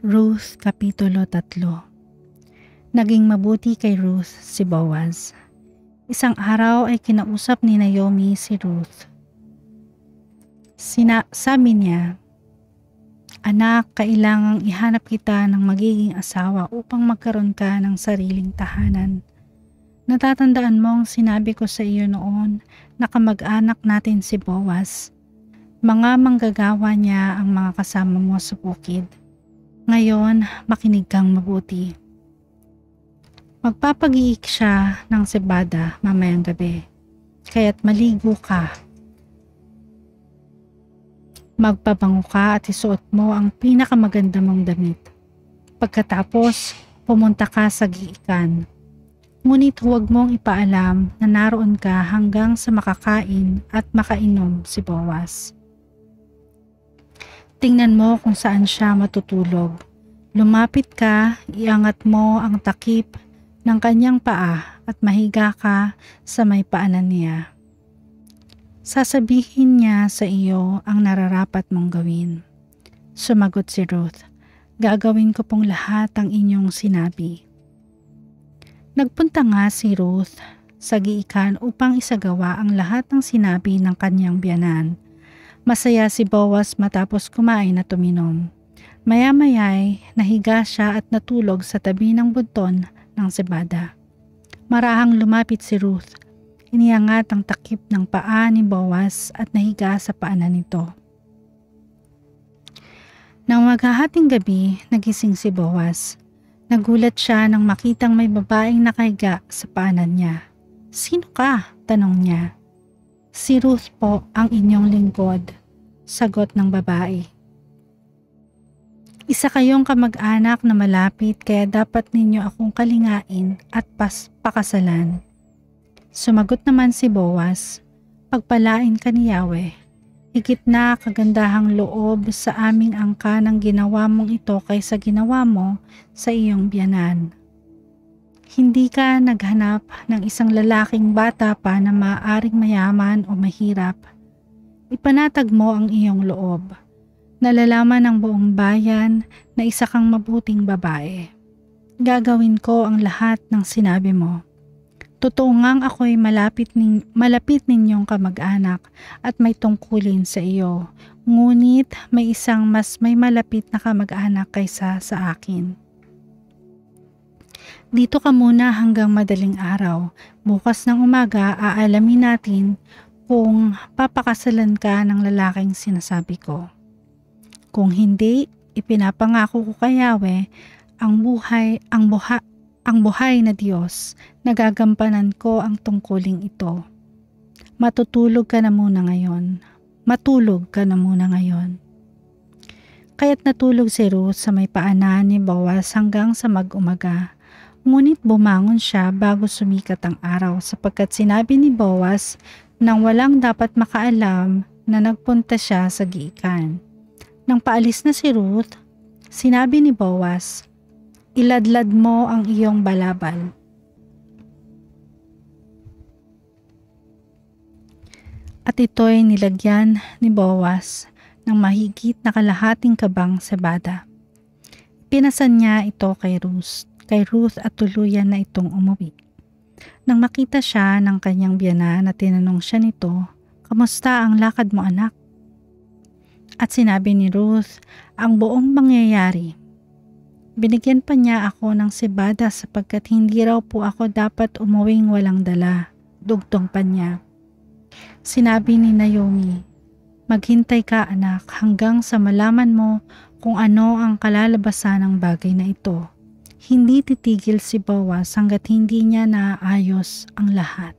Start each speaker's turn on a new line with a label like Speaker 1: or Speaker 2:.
Speaker 1: Ruth Kapitulo 3. Naging mabuti kay Ruth si Boaz. Isang araw ay kinausap ni Naomi si Ruth. Sabi niya, "Anak, kailangang ihanap kita ng magiging asawa upang magkaroon ka ng sariling tahanan. Natatandaan mo ang sinabi ko sa iyo noon na kamag-anak natin si Boaz. Mga manggagawa niya ang mga kasama mo sa bukid. Ngayon, makinig kang mabuti. Magpapag-iik siya ng sebada mamayang gabi, kaya't maligo ka. Magpabango ka at isuot mo ang pinakamaganda mong damit. Pagkatapos, pumunta ka sa giikan. Ngunit huwag mong ipaalam na naroon ka hanggang sa makakain at makainom si Boaz. Tingnan mo kung saan siya matutulog. Lumapit ka, iangat mo ang takip ng kanyang paa at mahiga ka sa may paanan niya. Sasabihin niya sa iyo ang nararapat mong gawin." Sumagot si Ruth, "Gagawin ko pong lahat ang inyong sinabi." Nagpunta nga si Ruth sa giikan upang isagawa ang lahat ng sinabi ng kanyang biyanan. Masaya si Boaz matapos kumain at uminom. Maya-maya'y nahiga siya at natulog sa tabi ng bunton ng sebada. Marahang lumapit si Ruth. Iniangat ang takip ng paa ni Boaz at nahiga sa paanan nito. Nang maghahating gabi, nagising si Boaz. Nagulat siya nang makitang may babaeng nakahiga sa paanan niya. "Sino ka?" tanong niya. "Si Ruth po, ang inyong lingkod," sagot ng babae. "Isa kayong kamag-anak na malapit kaya dapat ninyo akong kalingain at pakasalan." Sumagot naman si Boaz, "Pagpalain ka ni Yahweh. Higit na kagandahang loob sa aming angka ng ginawa mong ito kaysa ginawa mo sa iyong biyanan. Hindi ka naghanap ng isang lalaking bata pa na maaaring mayaman o mahirap. Ipanatag mo ang iyong loob. Nalalaman ng buong bayan na isa kang mabuting babae. Gagawin ko ang lahat ng sinabi mo. Totoo ngang ako'y malapit ninyong kamag-anak at may tungkulin sa iyo. Ngunit may isang mas may malapit na kamag-anak kaysa sa akin. Dito ka muna hanggang madaling araw. Bukas ng umaga aalamin natin kung papakasalan ka ng lalaking sinasabi ko. Kung hindi, ipinapangako ko kay Yahweh ang buhay na Diyos, nagagampanan ko ang tungkuling ito. Matulog ka na muna ngayon. Kaya't natulog si Ruth sa may paanan ni Boaz hanggang sa mag-umaga. Ngunit bumangon siya bago sumikat ang araw sapagkat sinabi ni Boaz nang walang dapat makaalam na nagpunta siya sa giikan. Nang paalis na si Ruth, sinabi ni Boaz, "Iladlad mo ang iyong balabal." At ito'y nilagyan ni Boaz ng mahigit na kalahating kabang sebada. Pinasan niya ito kay Ruth at tuluyan na itong umuwi. Nang makita siya ng kanyang biyanan at tinanong siya nito, "Kamusta ang lakad mo, anak?" At sinabi ni Ruth ang buong mangyayari. Binigyan pa niya ako ng sebada sapagkat hindi raw po ako dapat umuwing walang dala. Dugtong pa niya. Sinabi ni Naomi, "Maghintay ka, anak, hanggang sa malaman mo kung ano ang kalalabasan ng bagay na ito." Hindi titigil si Boaz hanggat hindi niya naayos ang lahat.